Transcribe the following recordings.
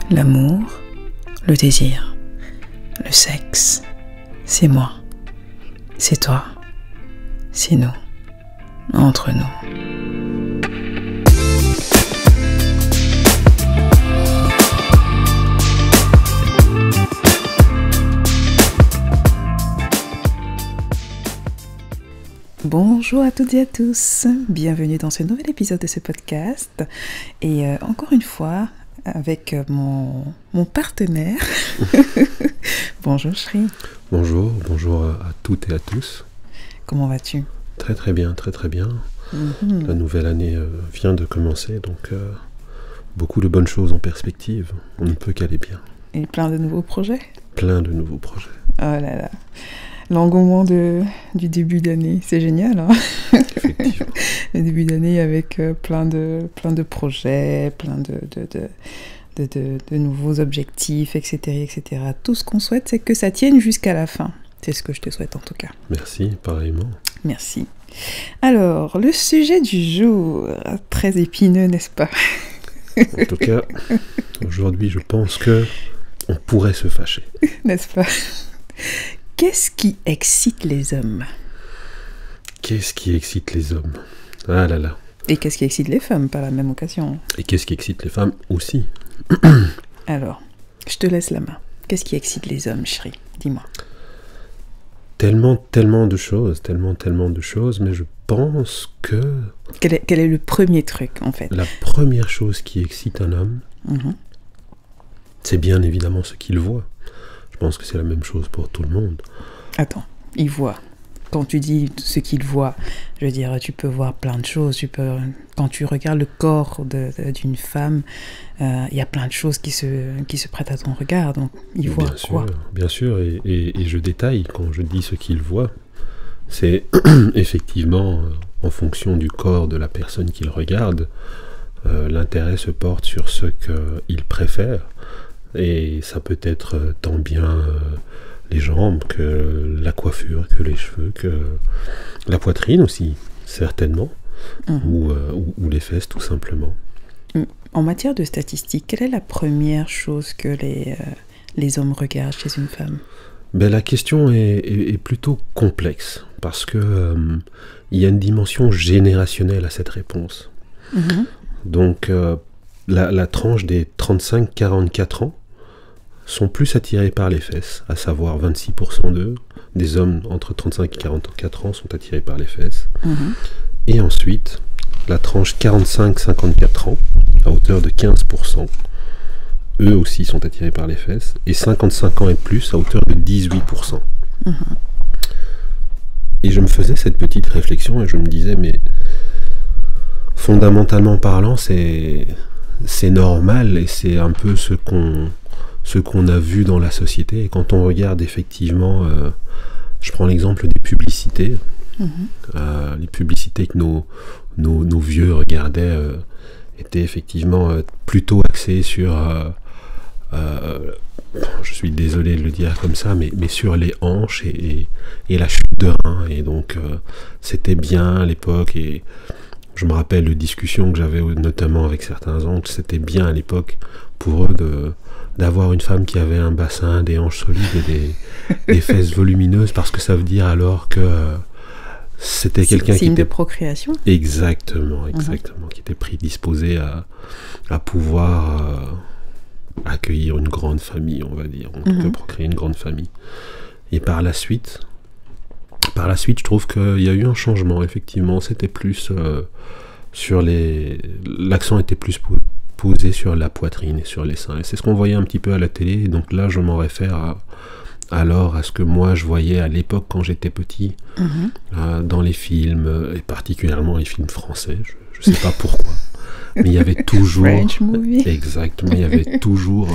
L'amour, le désir, le sexe, c'est moi, c'est toi, c'est nous, entre nous. Bonjour à toutes et à tous, bienvenue dans ce nouvel épisode de ce podcast et encore une fois avec mon partenaire. Bonjour Shri. Bonjour à toutes et à tous. Comment vas-tu? Très très bien, très très bien. La nouvelle année vient de commencer, donc beaucoup de bonnes choses en perspective. On ne peut qu'aller bien. Et plein de nouveaux projets? Plein de nouveaux projets. Oh là là. L'engouement du début d'année, c'est génial, hein. Effectivement. Le début d'année avec plein de projets, plein de nouveaux objectifs, etc., etc. Tout ce qu'on souhaite, c'est que ça tienne jusqu'à la fin. C'est ce que je te souhaite en tout cas. Merci, pareillement. Merci. Alors, le sujet du jour, très épineux, n'est-ce pas? En tout cas, aujourd'hui, je pense que on pourrait se fâcher. N'est-ce pas? Qu'est-ce qui excite les hommes? Qu'est-ce qui excite les hommes? Ah là là. Et qu'est-ce qui excite les femmes par la même occasion? Et qu'est-ce qui excite les femmes aussi? Alors, je te laisse la main. Qu'est-ce qui excite les hommes, chérie? Dis-moi. Tellement de choses, mais je pense que... Quel est le premier truc, en fait? La première chose qui excite un homme, c'est bien évidemment ce qu'il voit. Je pense que c'est la même chose pour tout le monde. Attends, il voit. Quand tu dis ce qu'il voit, je veux dire, tu peux voir plein de choses. Quand tu regardes le corps d'une femme, il y a plein de choses qui se prêtent à ton regard. Donc, il voit quoi? Bien sûr, et je détaille quand je dis ce qu'il voit. C'est effectivement, en fonction du corps de la personne qu'il regarde, l'intérêt se porte sur ce qu'il préfère. Et ça peut être tant bien les jambes que la coiffure, que les cheveux, que la poitrine aussi, certainement, ou les fesses tout simplement. En matière de statistiques, quelle est la première chose que les hommes regardent chez une femme? Ben, la question est plutôt complexe, parce que il y a une dimension générationnelle à cette réponse. Donc, la tranche des 35-44 ans sont plus attirés par les fesses, à savoir 26% d'eux, des hommes entre 35 et 44 ans sont attirés par les fesses. Et ensuite, la tranche 45-54 ans, à hauteur de 15%, eux aussi sont attirés par les fesses, et 55 ans et plus, à hauteur de 18%. Et je me faisais cette petite réflexion, et je me disais, mais fondamentalement parlant, c'est normal, et c'est un peu ce qu'on a vu dans la société. Et quand on regarde effectivement, je prends l'exemple des publicités, les publicités que nos vieux regardaient étaient effectivement plutôt axées sur, je suis désolé de le dire comme ça, mais sur les hanches et la chute de rein. Et donc c'était bien à l'époque, et je me rappelle de discussions que j'avais notamment avec certains oncles, c'était bien à l'époque pour eux d'avoir une femme qui avait un bassin, des hanches solides et des fesses volumineuses, parce que ça veut dire alors que c'était quelqu'un qui signe était... de procréation. Exactement, qui était prédisposé à pouvoir accueillir une grande famille, on va dire, en tout cas procréer une grande famille. Et par la suite, je trouve qu'il y a eu un changement, effectivement, c'était plus sur l'accent était plus posé sur la poitrine et sur les seins. Et c'est ce qu'on voyait un petit peu à la télé, et donc là je m'en réfère à ce que moi je voyais à l'époque quand j'étais petit, dans les films, et particulièrement les films français, je sais pas pourquoi, mais il y avait toujours... French movie. Exactement, il y avait toujours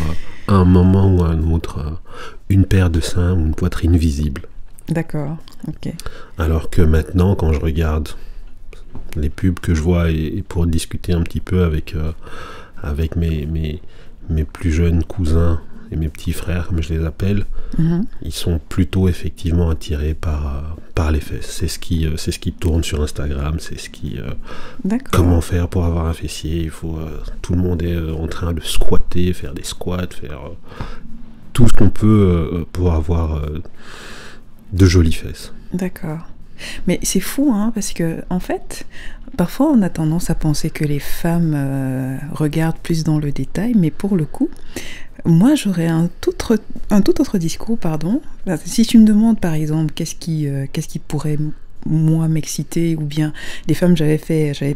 un moment ou un autre, une paire de seins ou une poitrine visible. D'accord, ok. Alors que maintenant, quand je regarde les pubs que je vois, et pour discuter un petit peu avec mes mes plus jeunes cousins et mes petits frères, comme je les appelle, ils sont plutôt effectivement attirés par les fesses. C'est ce qui tourne sur Instagram, c'est ce qui... comment faire pour avoir un fessier. Tout le monde est en train de squatter, faire des squats, faire tout ce qu'on peut pour avoir de jolies fesses. D'accord. Mais c'est fou, hein, parce que, en fait, parfois on a tendance à penser que les femmes regardent plus dans le détail, mais pour le coup, moi j'aurais un tout autre discours, pardon. Si tu me demandes, par exemple, qu'est-ce qui pourrait, moi, m'exciter, ou bien des femmes, j'avais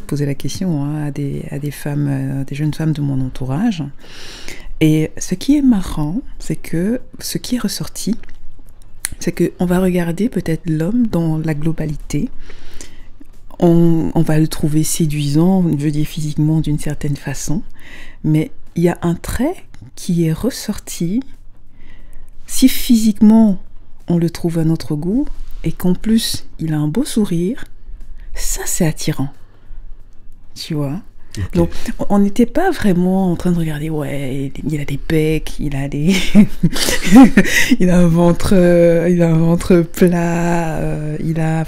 posé la question à des femmes, des jeunes femmes de mon entourage. Et ce qui est marrant, c'est que ce qui est ressorti, c'est qu'on va regarder peut-être l'homme dans la globalité. On va le trouver séduisant, je veux dire physiquement d'une certaine façon, mais il y a un trait qui est ressorti. Si physiquement on le trouve à notre goût et qu'en plus il a un beau sourire, ça c'est attirant, tu vois. Okay. Donc, on n'était pas vraiment en train de regarder, ouais, il a des pecs, il a un ventre plat, il a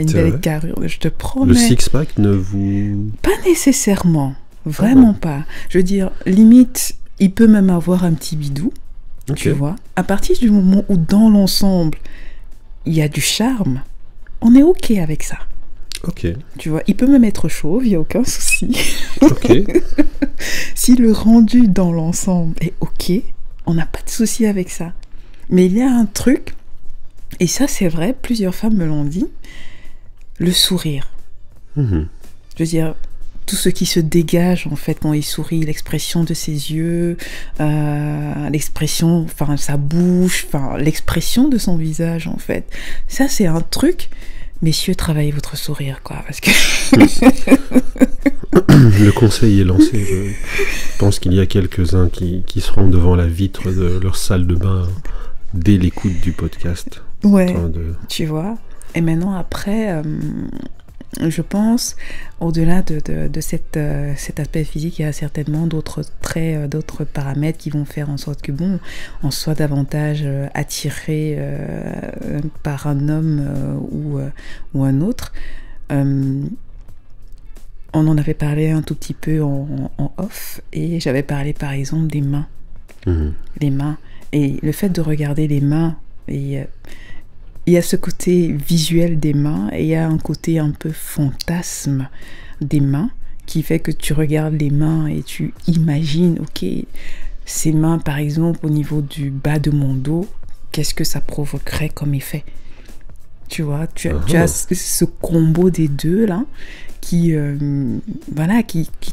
une belle carrure, je te promets. Le six-pack ne vous... Pas nécessairement, vraiment pas. Je veux dire, limite, il peut même avoir un petit bidou, tu vois. À partir du moment où, dans l'ensemble, il y a du charme, on est OK avec ça. Ok. Tu vois, il peut même être chauve, il n'y a aucun souci. Ok. Si le rendu dans l'ensemble est ok, on n'a pas de souci avec ça. Mais il y a un truc, et ça c'est vrai, plusieurs femmes me l'ont dit, le sourire. Je veux dire, tout ce qui se dégage en fait quand il sourit, l'expression de ses yeux, l'expression, enfin sa bouche, enfin l'expression de son visage en fait. Ça c'est un truc... Messieurs, travaillez votre sourire, quoi, parce que... Le conseil est lancé. Je pense qu'il y a quelques-uns qui seront devant la vitre de leur salle de bain dès l'écoute du podcast. Ouais, tu vois. Et maintenant, après, je pense, au-delà de cet aspect physique, il y a certainement d'autres traits, d'autres paramètres qui vont faire en sorte que, bon, on soit davantage attiré par un homme ou un autre. On en avait parlé un tout petit peu en off, et j'avais parlé par exemple des mains. Les mains. Et le fait de regarder les mains, et il y a ce côté visuel des mains et il y a un côté un peu fantasme des mains qui fait que tu regardes les mains et tu imagines, ok, ces mains par exemple au niveau du bas de mon dos, qu'est-ce que ça provoquerait comme effet? Tu vois, tu as ce combo des deux là qui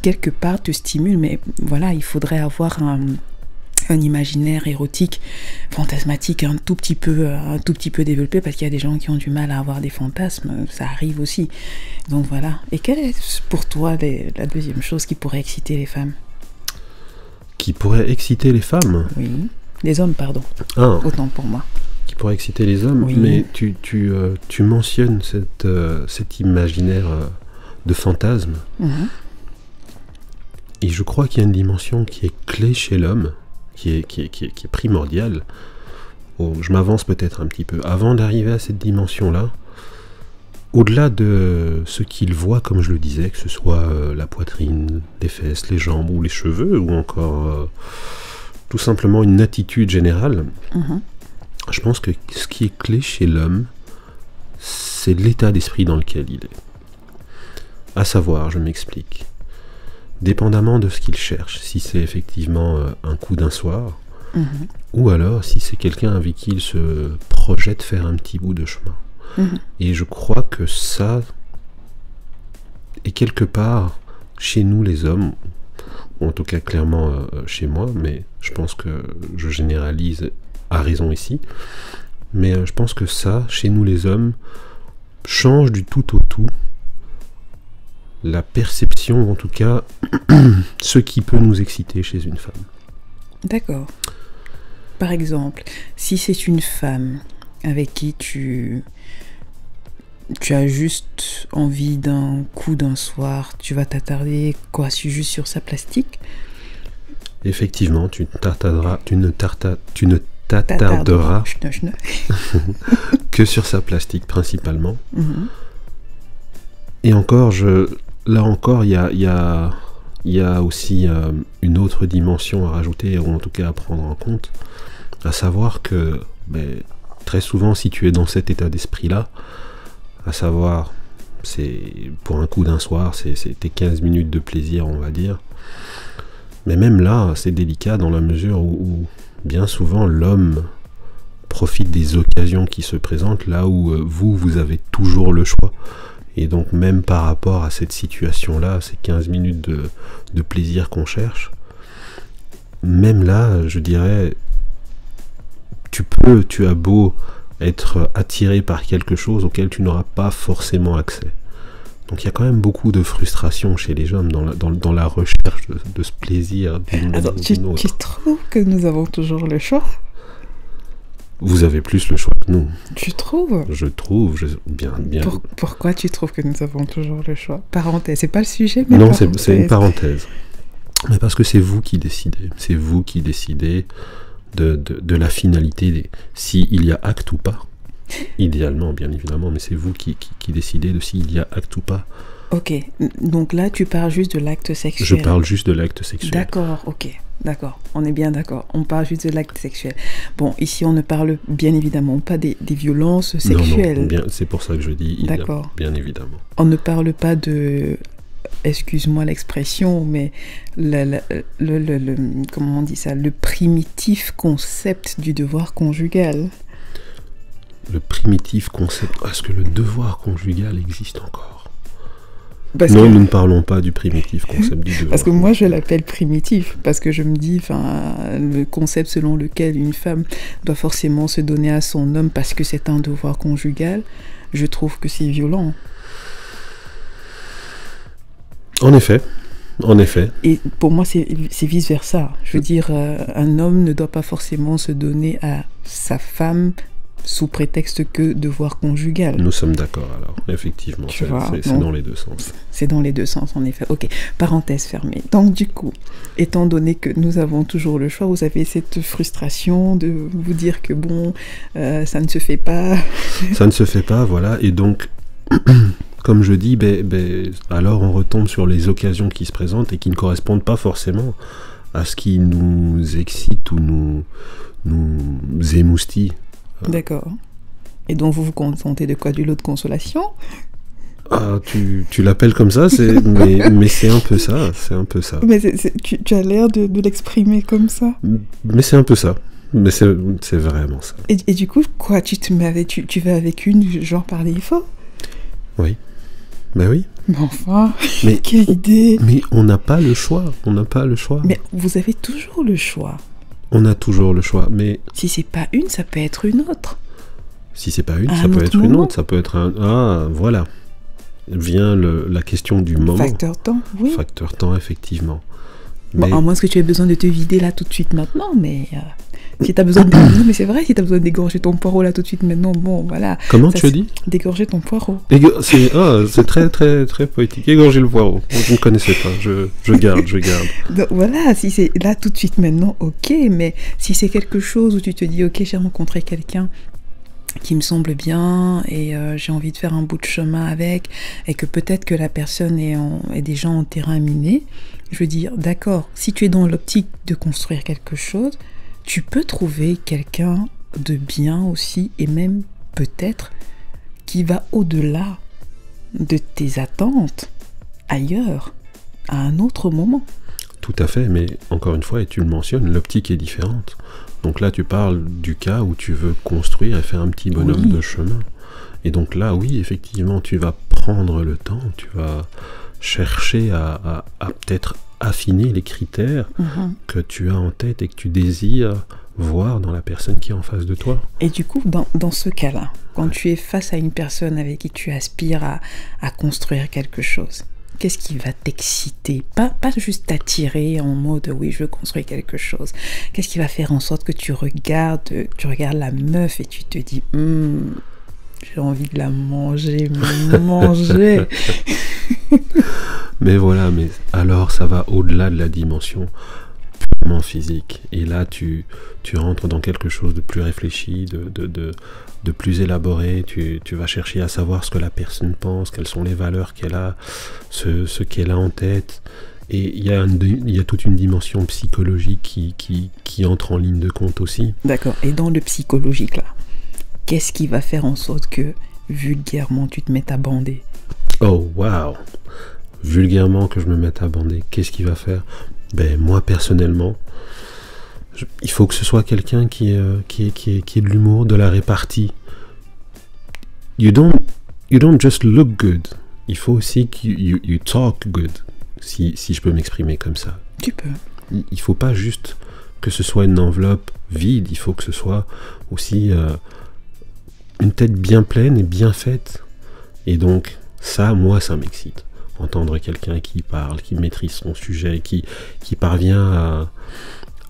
quelque part te stimule, mais voilà, il faudrait avoir un imaginaire érotique, fantasmatique un tout petit peu développé, parce qu'il y a des gens qui ont du mal à avoir des fantasmes, ça arrive aussi. Donc voilà. Et quelle est pour toi la deuxième chose qui pourrait exciter les femmes? Qui pourrait exciter les femmes? Oui. Les hommes, pardon. Autant pour moi. Qui pourrait exciter les hommes, oui. Mais tu mentionnes cet imaginaire de fantasme. Et je crois qu'il y a une dimension qui est clé chez l'homme, qui est primordiale. Je m'avance peut-être un petit peu. Avant d'arriver à cette dimension-là, au-delà de ce qu'il voit, comme je le disais, que ce soit la poitrine, les fesses, les jambes ou les cheveux, ou encore tout simplement une attitude générale, je pense que ce qui est clé chez l'homme, c'est l'état d'esprit dans lequel il est. À savoir, je m'explique. Dépendamment de ce qu'il cherche, si c'est effectivement un coup d'un soir, ou alors si c'est quelqu'un avec qui il se projette faire un petit bout de chemin. Et je crois que ça est quelque part chez nous les hommes, ou en tout cas clairement chez moi, mais je pense que je généralise à raison ici, mais je pense que ça, chez nous les hommes, change du tout au tout la perception, en tout cas, ce qui peut nous exciter chez une femme. D'accord. Par exemple, si c'est une femme avec qui tu as juste envie d'un coup d'un soir, tu vas t'attarder juste sur sa plastique, effectivement, tu ne t'attarderas que sur sa plastique principalement. Et encore, là encore, il y a aussi une autre dimension à rajouter, ou en tout cas à prendre en compte, à savoir que très souvent, si tu es dans cet état d'esprit-là, à savoir, c'est pour un coup d'un soir, c'est tes 15 minutes de plaisir, on va dire. Mais même là, c'est délicat dans la mesure où bien souvent, l'homme profite des occasions qui se présentent, là où vous avez toujours le choix. Et donc, même par rapport à cette situation-là, ces 15 minutes de plaisir qu'on cherche, même là, je dirais, tu as beau être attiré par quelque chose auquel tu n'auras pas forcément accès. Donc il y a quand même beaucoup de frustration chez les hommes dans la recherche de ce plaisir. Attends, tu trouves que nous avons toujours le choix? Vous avez plus le choix que nous. Tu trouves? Je trouve, bien. Pourquoi tu trouves que nous avons toujours le choix? Parenthèse, c'est pas le sujet, mais non, c'est une parenthèse. Mais parce que c'est vous qui décidez. C'est vous qui décidez de la finalité, s'il y a acte ou pas. Idéalement, bien évidemment, mais c'est vous qui décidez de s'il y a acte ou pas. Ok, donc là, tu parles juste de l'acte sexuel. Je parle juste de l'acte sexuel. D'accord, ok, d'accord, on est bien d'accord. On parle juste de l'acte sexuel. Bon, ici, on ne parle bien évidemment pas des violences sexuelles. Non, c'est pour ça que je dis, d'accord. Bien évidemment. On ne parle pas de... Excuse-moi l'expression, mais comment on dit ça, le primitif concept du devoir conjugal. Le primitif concept... Est-ce que le devoir conjugal existe encore? Nous ne parlons pas du primitif concept du devoir. Parce que moi, je l'appelle primitif, parce que je me dis, le concept selon lequel une femme doit forcément se donner à son homme parce que c'est un devoir conjugal, je trouve que c'est violent. En effet. Et pour moi, c'est vice-versa. Je veux dire, un homme ne doit pas forcément se donner à sa femme sous prétexte que devoir conjugal. Nous sommes d'accord alors, effectivement, c'est dans les deux sens. C'est dans les deux sens, en effet. Ok, parenthèse fermée. Donc du coup, étant donné que nous avons toujours le choix, vous avez cette frustration de vous dire que bon, ça ne se fait pas. Ça ne se fait pas, voilà, et donc... Comme je dis, alors on retombe sur les occasions qui se présentent et qui ne correspondent pas forcément à ce qui nous excite ou nous émoustille. D'accord. Et donc vous vous contentez de quoi? Du lot de consolation? Ah, tu l'appelles comme ça, mais c'est un peu ça, Mais tu as l'air de l'exprimer comme ça. Mais c'est un peu ça. Mais c'est vraiment ça. Et du coup, quoi, tu vas avec une, genre par défaut? Oui. Ben oui. Mais enfin, quelle idée! Mais on n'a pas le choix, Mais vous avez toujours le choix. On a toujours le choix, mais... Si c'est pas une, ça peut être une autre. Si c'est pas une, ça peut être une autre, ça peut être un... Ah, voilà. Vient la question du moment. Facteur temps, oui. Facteur temps, effectivement. Mais... Bon, à moins que tu aies besoin de te vider là tout de suite maintenant, mais... Si t'as besoin de... Non, mais c'est vrai, si t'as besoin d'égorger ton poireau là tout de suite maintenant, bon, voilà. Comment tu as dit? D'égorger ton poireau. C'est très, très, très poétique. Égorger le poireau. Je ne connaissais pas, je garde. Donc voilà, si c'est là tout de suite maintenant, ok, mais si c'est quelque chose où tu te dis, ok, j'ai rencontré quelqu'un qui me semble bien et j'ai envie de faire un bout de chemin avec, et que peut-être que la personne est déjà en terrain miné, je veux dire, d'accord, si tu es dans l'optique de construire quelque chose, tu peux trouver quelqu'un de bien aussi, et même peut-être qui va au-delà de tes attentes ailleurs, à un autre moment. Tout à fait, mais encore une fois, et tu le mentionnes, l'optique est différente. Donc là, tu parles du cas où tu veux construire et faire un petit bonhomme de chemin. Et donc là, oui, effectivement, tu vas prendre le temps, tu vas chercher à peut-être affiner les critères que tu as en tête et que tu désires voir dans la personne qui est en face de toi. Et du coup, dans ce cas-là, quand tu es face à une personne avec qui tu aspires à construire quelque chose, qu'est-ce qui va t'exciter? Pas juste t'attirer en mode oui, je veux construire quelque chose. Qu'est-ce qui va faire en sorte que tu regardes la meuf et tu te dis j'ai envie de la manger. Mais voilà, mais alors ça va au-delà de la dimension purement physique. Et là, tu rentres dans quelque chose de plus réfléchi, de plus élaboré. Tu vas chercher à savoir ce que la personne pense, quelles sont les valeurs qu'elle a, ce qu'elle a en tête. Et il y a toute une dimension psychologique qui entre en ligne de compte aussi. D'accord. Et dans le psychologique, là, qu'est-ce qui va faire en sorte que, vulgairement, tu te mettes à bander? Oh, waouh! Vulgairement que je me mette à bander, qu'est-ce qu'il va faire? Ben, moi, personnellement, il faut que ce soit quelqu'un qui ait de l'humour, de la répartie. You don't just look good. Il faut aussi que you talk good, si je peux m'exprimer comme ça. Tu peux. Il faut pas juste que ce soit une enveloppe vide, il faut que ce soit aussi une tête bien pleine et bien faite. Et donc, ça, moi, ça m'excite. Entendre quelqu'un qui parle, qui maîtrise son sujet, qui parvient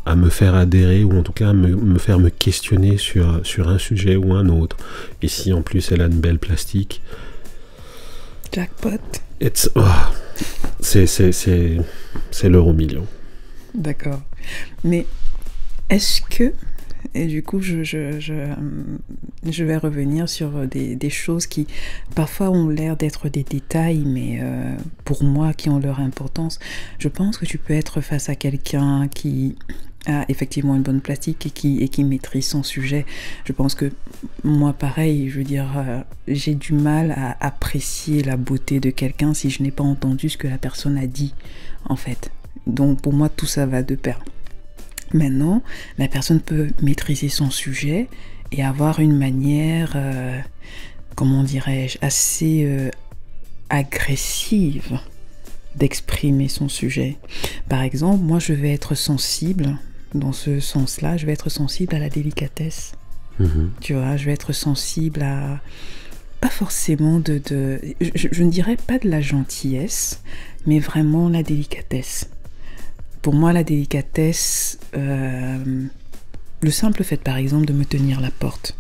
à me faire adhérer, ou en tout cas me faire me questionner sur un sujet ou un autre. Et si en plus elle a une belle plastique, jackpot. C'est l'euro million. D'accord. Mais est-ce que, et du coup je vais revenir sur des choses qui parfois ont l'air d'être des détails, mais pour moi qui ont leur importance. Je pense que tu peux être face à quelqu'un qui a effectivement une bonne plastique et qui maîtrise son sujet. Je pense que moi pareil, je veux dire, j'ai du mal à apprécier la beauté de quelqu'un si je n'ai pas entendu ce que la personne a dit, en fait. Donc pour moi tout ça va de pair. Maintenant, la personne peut maîtriser son sujet et avoir une manière, comment dirais-je, assez agressive d'exprimer son sujet. Par exemple, moi je vais être sensible, dans ce sens-là, je vais être sensible à la délicatesse. Tu vois, je vais être sensible à, pas forcément je ne dirais pas de la gentillesse, mais vraiment la délicatesse. Pour moi, la délicatesse, le simple fait, par exemple, de me tenir la porte.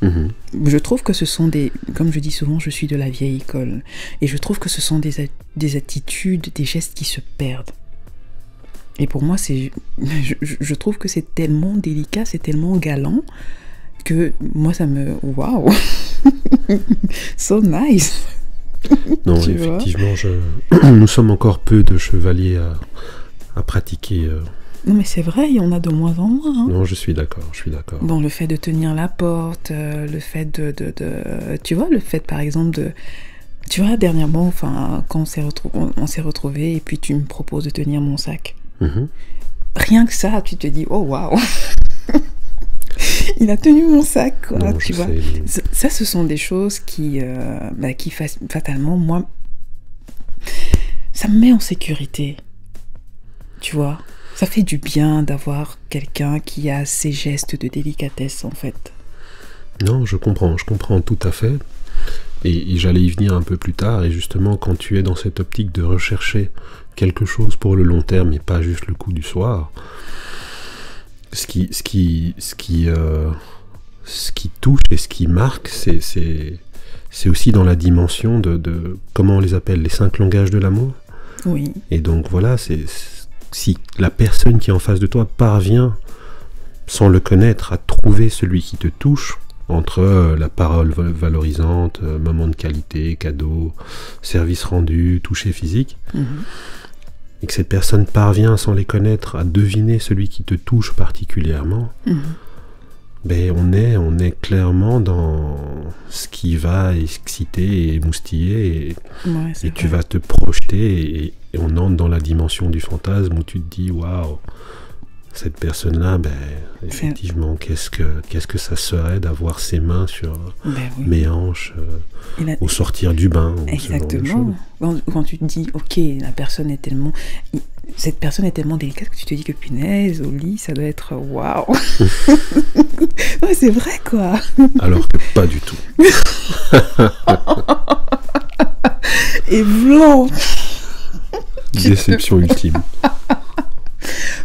Je trouve que ce sont des... Comme je dis souvent, je suis de la vieille école. Et je trouve que ce sont des attitudes, des gestes qui se perdent. Et pour moi, je trouve que c'est tellement délicat, c'est tellement galant, que moi, ça me... Waouh. So nice. Non, Tu effectivement, nous sommes encore peu de chevaliers à pratiquer. Non mais c'est vrai, il y en a de moins en moins. Hein. Non, je suis d'accord. Dans le fait de tenir la porte, le fait tu vois, le fait par exemple de... Tu vois, dernièrement, enfin, quand on s'est retrouvés et puis tu me proposes de tenir mon sac. Rien que ça, tu te dis, oh waouh. Il a tenu mon sac, quoi, non, tu vois. Ça, ce sont des choses qui fatalement, moi, ça me met en sécurité. Tu vois, ça fait du bien d'avoir quelqu'un qui a ces gestes de délicatesse, en fait. Non, je comprends tout à fait. Et j'allais y venir un peu plus tard. Et justement, quand tu es dans cette optique de rechercher quelque chose pour le long terme et pas juste le coup du soir, ce qui touche et ce qui marque, c'est aussi dans la dimension de comment on les appelle, les 5 langages de l'amour. Oui. Et donc voilà, si la personne qui est en face de toi parvient, sans le connaître, à trouver celui qui te touche, entre la parole valorisante, moment de qualité, cadeau, service rendu, toucher physique, et que cette personne parvient, sans les connaître, à deviner celui qui te touche particulièrement, ben on est clairement dans ce qui va exciter et émoustiller, et tu vas te projeter, et on entre dans la dimension du fantasme où tu te dis waouh, cette personne-là, ben effectivement, qu'est-ce que ça serait d'avoir ses mains sur mes hanches au sortir du bain. Exactement. Quand tu te dis ok, cette personne est tellement délicate que tu te dis que punaise, au lit, ça doit être waouh. Ouais, c'est vrai quoi. Alors que pas du tout. Et blanc. Déception ultime.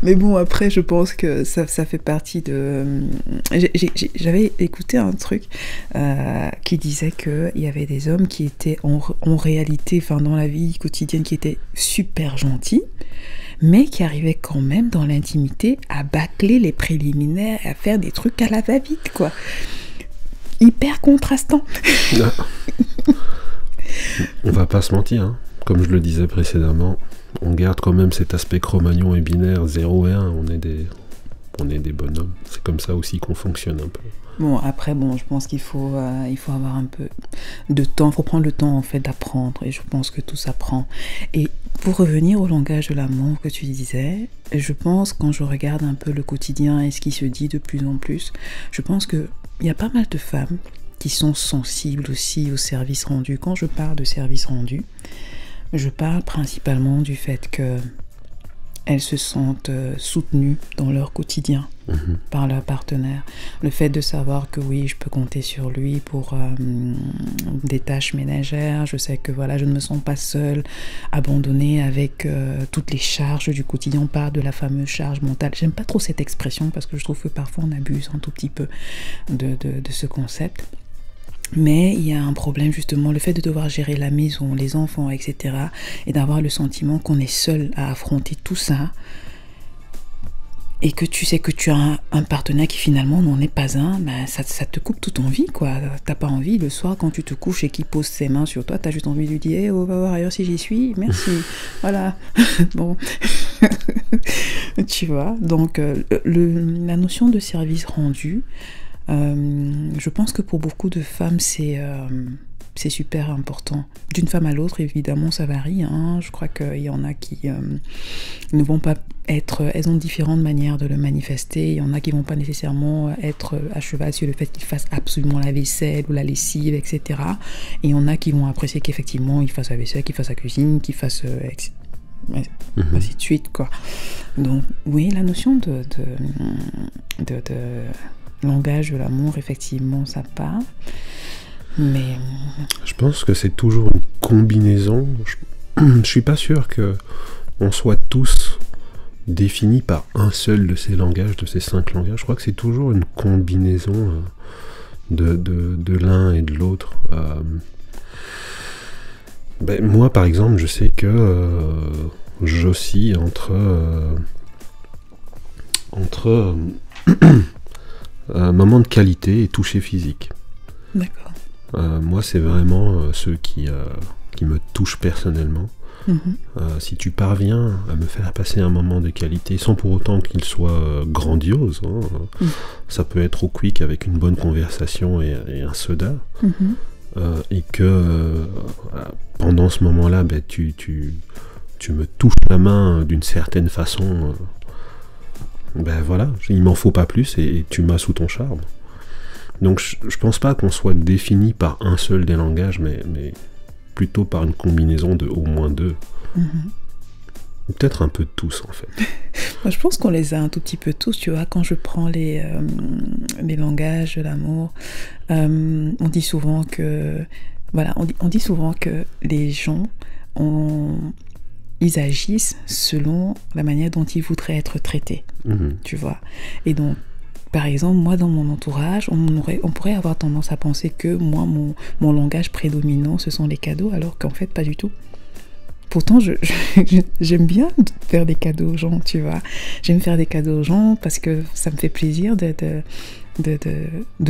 Mais bon, après, je pense que ça fait partie de... J'avais écouté un truc qui disait qu'il y avait des hommes qui étaient en réalité, enfin dans la vie quotidienne, qui étaient super gentils, mais qui arrivait quand même dans l'intimité à bâcler les préliminaires, à faire des trucs à la va-vite, quoi. Hyper contrastant. On va pas se mentir, hein. Comme je le disais précédemment, on garde quand même cet aspect Cro-Magnon et binaire 0 et 1, on est des bonhommes. C'est comme ça aussi qu'on fonctionne un peu. Bon, après, bon, je pense qu'il faut avoir un peu de temps, il faut prendre le temps en fait d'apprendre, et je pense que tout s'apprend. Et pour revenir au langage de l'amour que tu disais, je pense, quand je regarde un peu le quotidien et ce qui se dit de plus en plus, je pense qu'il y a pas mal de femmes qui sont sensibles aussi au service rendu. Quand je parle de service rendu, je parle principalement du fait qu'elles se sentent soutenues dans leur quotidien par leur partenaire. Le fait de savoir que oui, je peux compter sur lui pour des tâches ménagères. Je sais que voilà, je ne me sens pas seule, abandonnée avec toutes les charges du quotidien. On parle de la fameuse charge mentale. J'aime pas trop cette expression parce que je trouve que parfois on abuse un tout petit peu de ce concept. Mais il y a un problème justement, le fait de devoir gérer la maison, les enfants, etc. et d'avoir le sentiment qu'on est seul à affronter tout ça et que tu sais que tu as un partenaire qui finalement n'en est pas un, ben ça te coupe toute envie, quoi. T'as pas envie le soir quand tu te couches et qu'il pose ses mains sur toi, t'as juste envie de lui dire hey, on va voir ailleurs si j'y suis, merci. Voilà. Bon. Tu vois, donc la notion de service rendu, je pense que pour beaucoup de femmes c'est super important. D'une femme à l'autre, évidemment, ça varie, hein. Je crois qu'il y en a qui ne vont pas être... Elles ont différentes manières de le manifester. Il y en a qui ne vont pas nécessairement être à cheval sur le fait qu'ils fassent absolument la vaisselle ou la lessive, etc. Et il y en a qui vont apprécier qu'effectivement, ils fassent la vaisselle, qu'ils fassent la cuisine, qu'ils fassent... ainsi de suite, quoi. Donc, oui, la notion de langage de l'amour, effectivement, ça part. Mais je pense que c'est toujours une combinaison. Je suis pas sûr que on soit tous définis par un seul de ces langages, de ces 5 langages. Je crois que c'est toujours une combinaison de l'un et de l'autre. Moi, par exemple, je sais que j'oscille entre un moment de qualité et toucher physique. d'accord. Moi, c'est vraiment ceux qui me touchent personnellement. Si tu parviens à me faire passer un moment de qualité, sans pour autant qu'il soit grandiose, hein, ça peut être au quick avec une bonne conversation et un soda, et que pendant ce moment-là, tu me touches la main d'une certaine façon, voilà, il m'en faut pas plus et tu m'as sous ton charme. Donc je pense pas qu'on soit défini par un seul des langages, mais plutôt par une combinaison de au moins 2. Peut-être un peu de tous, en fait. Moi, je pense qu'on les a un tout petit peu tous, tu vois. Quand je prends les langages de l'amour, on dit souvent que... Voilà, on dit souvent que les gens, ils agissent selon la manière dont ils voudraient être traités, tu vois. Et donc, par exemple, moi, dans mon entourage, on pourrait avoir tendance à penser que moi, mon langage prédominant, ce sont les cadeaux, alors qu'en fait, pas du tout. Pourtant, j'aime bien faire des cadeaux aux gens, tu vois. J'aime faire des cadeaux aux gens parce que ça me fait plaisir de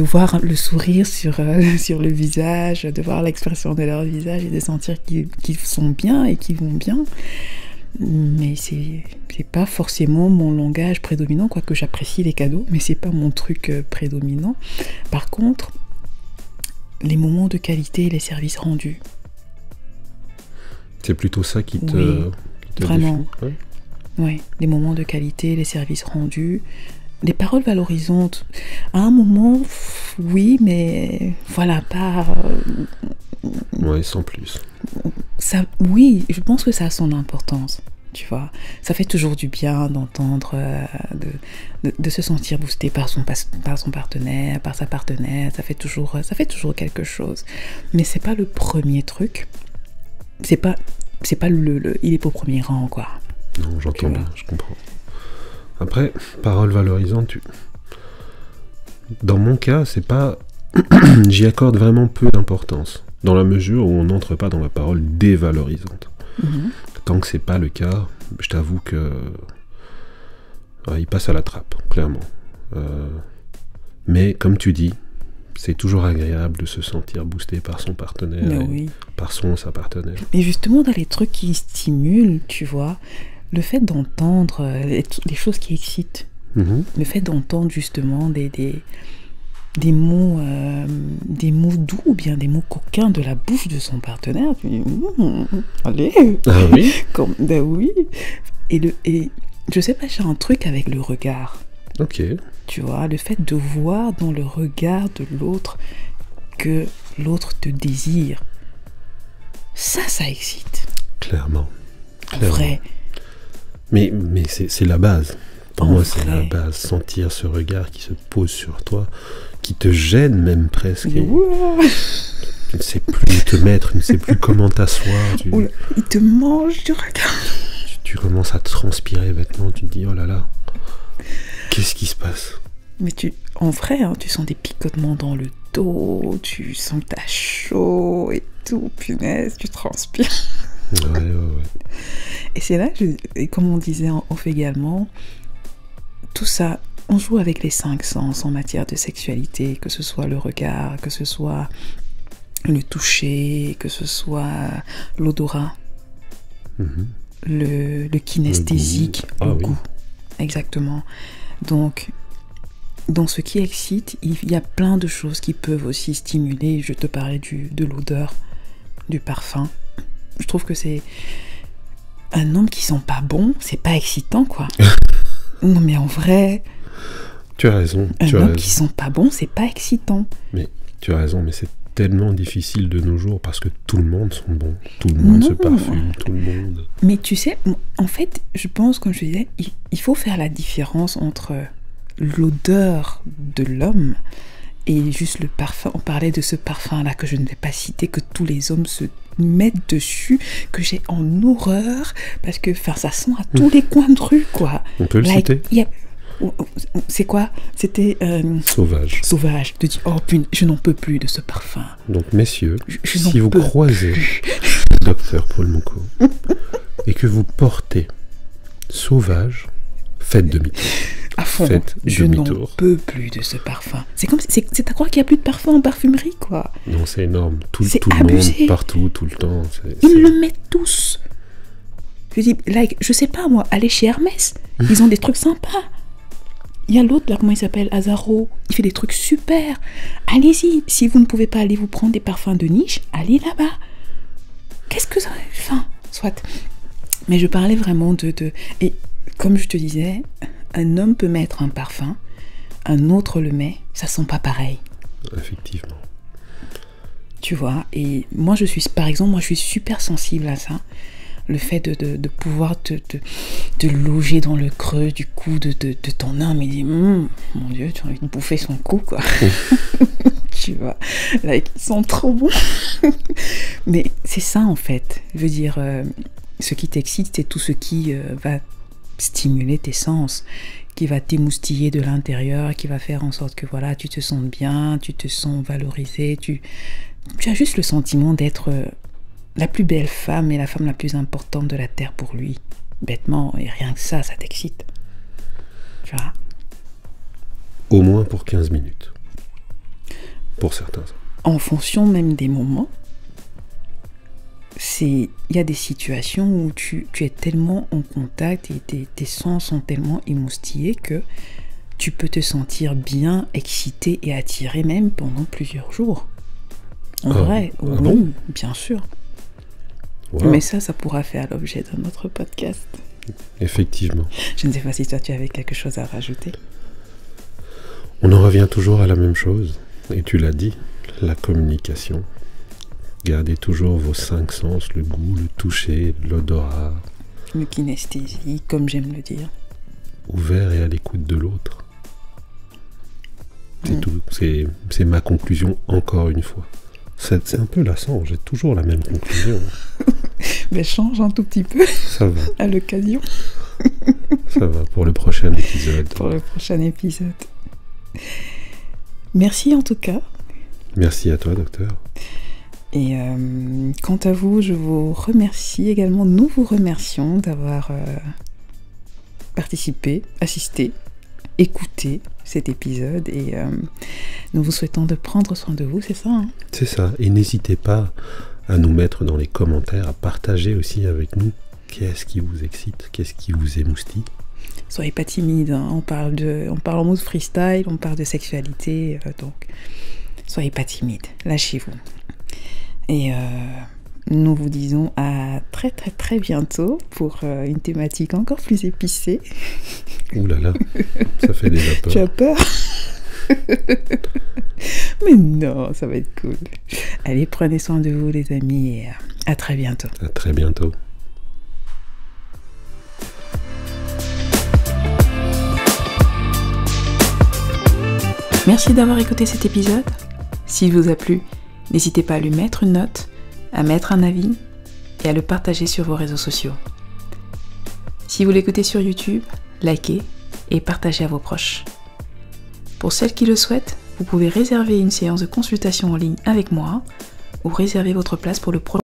voir le sourire sur le visage, de voir l'expression de leur visage et de sentir qu'ils sont bien et qu'ils vont bien. Mais c'est pas forcément mon langage prédominant, quoique j'apprécie les cadeaux, mais c'est pas mon truc prédominant. Par contre, les moments de qualité et les services rendus. C'est plutôt ça qui te vraiment. définit, Oui, les moments de qualité, les services rendus, les paroles valorisantes. À un moment, oui, mais voilà, pas... Ouais, sans plus. Ça, oui, je pense que ça a son importance, tu vois. Ça fait toujours du bien d'entendre, de se sentir boosté par son partenaire, par sa partenaire. Ça fait toujours quelque chose. Mais c'est pas le premier truc. C'est pas il est pas au premier rang, quoi. Non, j'entends bien, je comprends. Après, parole valorisante, dans mon cas, c'est pas... J'y accorde vraiment peu d'importance, dans la mesure où on n'entre pas dans la parole dévalorisante. Tant que c'est pas le cas, je t'avoue que il passe à la trappe, clairement. Mais comme tu dis, c'est toujours agréable de se sentir boosté par son partenaire, par sa partenaire. Et justement, dans les trucs qui stimulent, tu vois, le fait d'entendre les choses qui excitent, le fait d'entendre justement des mots doux ou bien des mots coquins de la bouche de son partenaire, tu dis, allez, ah oui, ben oui. Et je sais pas, j'ai un truc avec le regard. Ok. Tu vois, le fait de voir dans le regard de l'autre que l'autre te désire, ça excite. Clairement. En vrai. Mais c'est la base. Pour moi, c'est la base. Sentir ce regard qui se pose sur toi, qui te gêne même presque. Tu ne sais plus où te mettre, tu ne sais plus comment t'asseoir. Il te mange du regard. Tu commences à transpirer vêtements, tu te dis, oh là là, qu'est-ce qui se passe? Mais en vrai, hein, tu sens des picotements dans le dos, tu sens que t'as chaud et tout, punaise, tu transpires. Ouais. Et c'est là, et comme on disait en off également, tout ça, on joue avec les 5 sens en matière de sexualité, que ce soit le regard, que ce soit le toucher, que ce soit l'odorat, le kinesthésique, le goût. Exactement. Donc, dans ce qui excite, il y a plein de choses qui peuvent aussi stimuler. Je te parlais de l'odeur, du parfum. Je trouve que c'est un homme qui sent pas bon, c'est pas excitant, quoi. Non, mais en vrai, tu as raison. Un homme qui sent pas bon, c'est pas excitant. Mais tu as raison, mais c'est tellement difficile de nos jours parce que tout le monde sent bon, tout le monde se parfume, tout le monde. Mais tu sais, en fait, je pense, comme je disais, il faut faire la différence entre l'odeur de l'homme et juste le parfum. On parlait de ce parfum-là que je ne vais pas citer, que tous les hommes se mettent dessus, que j'ai en horreur parce que ça sent à tous les coins de rue, quoi. On peut le citer. C'est quoi? C'était Sauvage. Sauvage. Tu dis, oh putain, je n'en peux plus de ce parfum. Donc messieurs, si vous croisez le docteur Paul Moucko et que vous portez Sauvage, faites demi-tour. À fond, je n'en peux plus de ce parfum. C'est comme, c'est à croire qu'il n'y a plus de parfum en parfumerie, quoi. Non, c'est énorme. Tout le monde, partout, tout le temps. Ils le mettent tous. Je dis, je sais pas moi, aller chez Hermès, ils ont des trucs sympas. Il y a l'autre, là, comment il s'appelle, Azaro, il fait des trucs super. Allez-y, si vous ne pouvez pas aller vous prendre des parfums de niche, allez là-bas. Qu'est-ce que ça... Enfin, soit. Mais je parlais vraiment Et comme je te disais, un homme peut mettre un parfum, un autre le met, ça sent pas pareil. Effectivement. Tu vois, et moi je suis super sensible à ça. Le fait de pouvoir te loger dans le creux du cou de ton âme et dire mon Dieu, tu as envie de bouffer son cou, quoi. Tu vois, là, ils sont trop bons. Mais c'est ça en fait. Je veux dire, ce qui t'excite, c'est tout ce qui va stimuler tes sens, qui va t'émoustiller de l'intérieur, qui va faire en sorte que voilà, tu te sens bien, tu te sens valorisé, tu as juste le sentiment d'être la plus belle femme et la femme la plus importante de la Terre pour lui. Bêtement, et rien que ça t'excite. Tu vois ? Au moins pour 15 minutes. Pour certains. En fonction même des moments, il y a des situations où tu es tellement en contact et tes sens sont tellement émoustillés que tu peux te sentir bien, excité et attiré même pendant plusieurs jours. En vrai, oui, bon, bien sûr. Wow. Mais ça pourra faire l'objet d'un autre podcast. Effectivement. Je ne sais pas si toi tu avais quelque chose à rajouter. On en revient toujours à la même chose, et tu l'as dit, la communication. Gardez toujours vos 5 sens, le goût, le toucher, l'odorat. Le kinesthésie, comme j'aime le dire. Ouvert et à l'écoute de l'autre. C'est tout. C'est ma conclusion encore une fois. C'est un peu lassant, j'ai toujours la même conclusion. Mais change un tout petit peu. Ça va. À l'occasion. Ça va, pour le prochain épisode. Pour le prochain épisode. Merci en tout cas. Merci à toi, docteur. Et quant à vous, je vous remercie également, nous vous remercions d'avoir participé, assisté, écouté cet épisode et nous vous souhaitons de prendre soin de vous, c'est ça hein? C'est ça, et n'hésitez pas à nous mettre dans les commentaires, à partager aussi avec nous qu'est-ce qui vous excite, qu'est-ce qui vous émoustille. Soyez pas timide, hein. On parle en mode freestyle, on parle de sexualité, donc soyez pas timide, lâchez-vous. Et nous vous disons à très très très bientôt pour une thématique encore plus épicée. Ouh là là, ça fait déjà peur. Tu as peur? Mais non, ça va être cool. Allez, prenez soin de vous les amis et à très bientôt. À très bientôt. Merci d'avoir écouté cet épisode. S'il vous a plu, n'hésitez pas à lui mettre une note, à mettre un avis et à le partager sur vos réseaux sociaux. Si vous l'écoutez sur YouTube, likez et partagez à vos proches. Pour celles qui le souhaitent, vous pouvez réserver une séance de consultation en ligne avec moi ou réserver votre place pour le prochain.